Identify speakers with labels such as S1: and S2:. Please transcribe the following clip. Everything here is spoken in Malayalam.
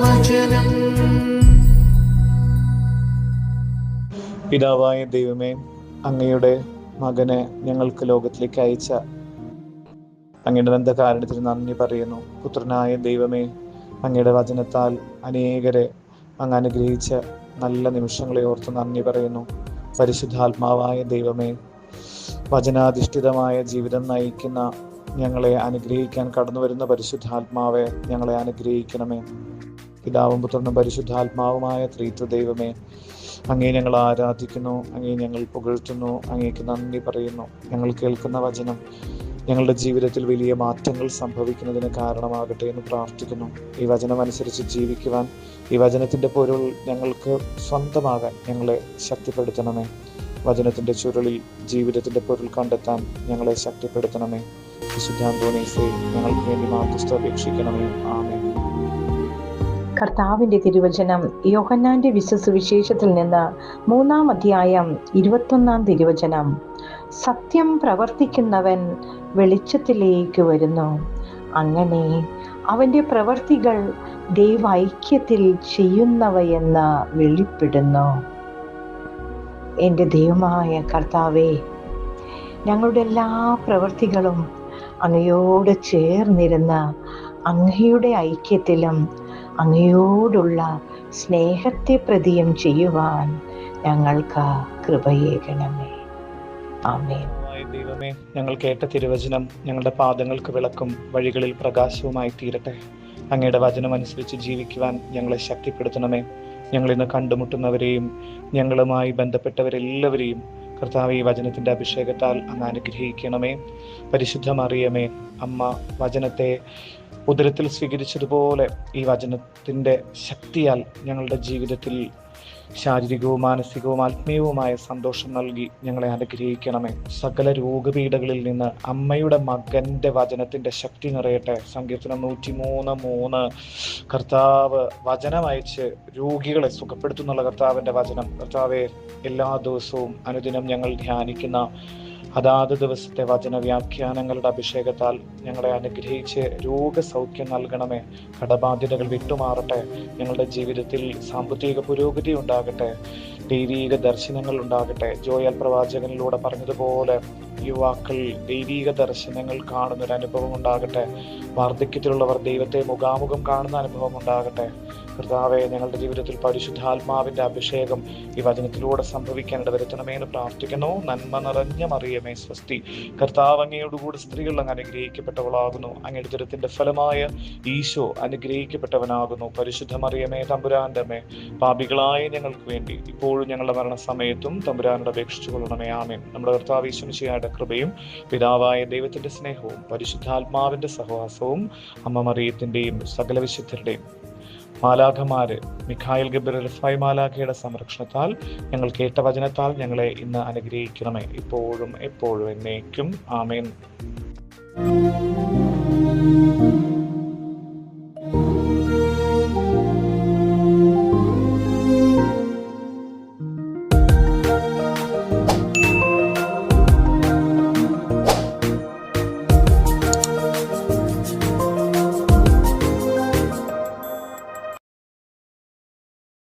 S1: വചനം.
S2: പിതാവായ ദൈവമേ, അങ്ങയുടെ മകനെ ഞങ്ങൾക്ക് ലോകത്തിലേക്ക് അയച്ച അങ്ങയുടെ ബന്ധകാരണത്തിന് നന്ദി പറയുന്നു. പുത്രനായ ദൈവമേ, അങ്ങയുടെ വചനത്താൽ അനേകരെ അങ്ങ് അനുഗ്രഹിച്ച നല്ല നിമിഷങ്ങളെ ഓർത്ത് നന്ദി പറയുന്നു. പരിശുദ്ധാത്മാവായ ദൈവമേ, വചനാധിഷ്ഠിതമായ ജീവിതം നയിക്കുന്ന ഞങ്ങളെ അനുഗ്രഹിക്കാൻ കടന്നു വരുന്ന പരിശുദ്ധാത്മാവെ, ഞങ്ങളെ അനുഗ്രഹിക്കണമേ. പിതാവും പുത്രനും പരിശുദ്ധാത്മാവുമായ ത്രിത്വ ദൈവമേ, അങ്ങേ ഞങ്ങൾ ആരാധിക്കുന്നു, അങ്ങേ ഞങ്ങൾ പുകഴ്ത്തുന്നു, അങ്ങേക്ക് നന്ദി പറയുന്നു. ഞങ്ങൾ കേൾക്കുന്ന വചനം ഞങ്ങളുടെ ജീവിതത്തിൽ വലിയ മാറ്റങ്ങൾ സംഭവിക്കുന്നതിന് കാരണമാകട്ടെ എന്ന് പ്രാർത്ഥിക്കുന്നു. ഈ വചനം അനുസരിച്ച് ജീവിക്കുവാൻ, ഈ വചനത്തിൻ്റെ പൊരുൾ ഞങ്ങൾക്ക് സ്വന്തമാകാൻ ഞങ്ങളെ ശക്തിപ്പെടുത്തണമേ. വചനത്തിൻ്റെ ചുരുളിൽ ജീവിതത്തിൻ്റെ പൊരുൾ കണ്ടെത്താൻ ഞങ്ങളെ ശക്തിപ്പെടുത്തണമേ. വിശുദ്ധ അന്തോണീസേ, ഞങ്ങൾക്ക് വേണ്ടി മാധ്യസ്ഥ അപേക്ഷിക്കണമേ. ആമേൻ.
S3: കർത്താവിന്റെ തിരുവചനം യോഹന്നാന്റെ സുവിശേഷത്തിൽ നിന്ന് 3-ാം അധ്യായം 21-ാം തിരുവചനം. സത്യം പ്രവർത്തിക്കുന്നവൻ വെളിച്ചത്തിലേക്ക് വരുന്നു, അങ്ങനെ അവന്റെ പ്രവർത്തികൾ ദൈവൈക്യത്തിൽ ചെയ്യുന്നവയെന്ന് വെളിപ്പെടുന്നു. എൻ്റെ ദൈവമായ കർത്താവേ, ഞങ്ങളുടെ എല്ലാ പ്രവൃത്തികളും അങ്ങയോട് ചേർന്നിരുന്ന് അങ്ങയുടെ ഐക്യത്തിലും അങ്ങയോടുള്ള സ്നേഹത്തെ പ്രതിയും ചെയ്യുവാൻ ഞങ്ങൾക്ക് കൃപയേകണമേ. ആമേൻ.
S2: ദൈവമേ, ഞങ്ങൾ കേട്ട തിരുവചനം ഞങ്ങളുടെ പാദങ്ങൾക്ക് വിളക്കും വഴികളിൽ പ്രകാശവുമായി തീരട്ടെ. അങ്ങയുടെ വചനം അനുസരിച്ച് ജീവിക്കുവാൻ ഞങ്ങളെ ശക്തിപ്പെടുത്തണമേ. ഞങ്ങളിന്ന് കണ്ടുമുട്ടുന്നവരെയും ഞങ്ങളുമായി ബന്ധപ്പെട്ടവരെല്ലാവരെയും കർത്താവ് ഈ വചനത്തിൻ്റെ അഭിഷേകത്താൽ അങ്ങ് അനുഗ്രഹിക്കണമേ. പരിശുദ്ധ മറിയമേ, അമ്മ വചനത്തെ ഉദരത്തിൽ സ്വീകരിച്ചതുപോലെ ഈ വചനത്തിൻ്റെ ശക്തിയാൽ ഞങ്ങളുടെ ജീവിതത്തിൽ ശാരീരികവും മാനസികവും ആത്മീയവുമായ സന്തോഷം നൽകി ഞങ്ങളെ അനുഗ്രഹിക്കണമേ. സകല രോഗപീഠകളിൽ നിന്ന് അമ്മയുടെ മകൻ്റെ വചനത്തിൻ്റെ ശക്തി നിറയട്ടെ. സങ്കീർത്തനം 103:3 കർത്താവ് വചനം അയച്ച് രോഗികളെ സുഖപ്പെടുത്തുന്നുള്ള കർത്താവിൻ്റെ വചനം കർത്താവെ എല്ലാ ദിവസവും അനുദിനം ഞങ്ങൾ ധ്യാനിക്കുന്ന അതാത് ദിവസത്തെ വചന വ്യാഖ്യാനങ്ങളുടെ അഭിഷേകത്താൽ ഞങ്ങളെ അനുഗ്രഹിച്ച് രോഗസൗഖ്യം നൽകണമേ. കടബാധ്യതകൾ വിട്ടുമാറട്ടെ. ഞങ്ങളുടെ ജീവിതത്തിൽ സാമ്പത്തിക പുരോഗതി ഉണ്ടാകട്ടെ. ദൈവീക ദർശനങ്ങൾ ഉണ്ടാകട്ടെ. ജോയൽ പ്രവാചകനിലൂടെ പറഞ്ഞതുപോലെ യുവാക്കൾ ദൈവീക ദർശനങ്ങൾ കാണുന്നൊരു അനുഭവം ഉണ്ടാകട്ടെ. വാർദ്ധക്യത്തിലുള്ളവർ ദൈവത്തെ മുഖാമുഖം കാണുന്ന അനുഭവം ഉണ്ടാകട്ടെ. കർത്താവെ, ഞങ്ങളുടെ ജീവിതത്തിൽ പരിശുദ്ധാത്മാവിൻ്റെ അഭിഷേകം ഈ വചനത്തിലൂടെ സംഭവിക്കാൻ ഇടവരുത്തണമേ എന്ന് പ്രാർത്ഥിക്കുന്നു. നന്മ നിറഞ്ഞ മറിയമേ സ്വസ്തി, കർത്താവ് അങ്ങയോടുകൂടി സ്ത്രീകൾ അങ്ങ് അനുഗ്രഹിക്കപ്പെട്ടവളാകുന്നു. അങ്ങയുടെ ദുരിതത്തിന്റെ ഫലമായ ഈശോ അനുഗ്രഹിക്കപ്പെട്ടവനാകുന്നു. പരിശുദ്ധ മറിയമേ, തമ്പുരാന്റെ അമ്മേ, പാപികളായ ഞങ്ങൾക്ക് വേണ്ടി ഇപ്പോഴും ഞങ്ങളുടെ മരണസമയത്തും തമ്പുരാനോട് അപേക്ഷിച്ചു കൊള്ളണമേ. ആമേൻ. നമ്മുടെ കർത്താവ് യേശു മിശിഹായുടെ കൃപയും പിതാവായ ദൈവത്തിന്റെ സ്നേഹവും പരിശുദ്ധാത്മാവിന്റെ സഹവാസവും അമ്മ മറിയത്തിന്റെയും സകല വിശുദ്ധരുടെയും മാലാഖമാര് മിഖായേൽ ഗബ്രിയേൽ റഫായി മാലാഖയുടെ സംരക്ഷണത്താൽ ഞങ്ങൾ കേട്ട വചനത്താൽ ഞങ്ങളെ ഇന്ന് അനുഗ്രഹിക്കണമേ, ഇപ്പോഴും എപ്പോഴും എന്നേക്കും. ആമേൻ.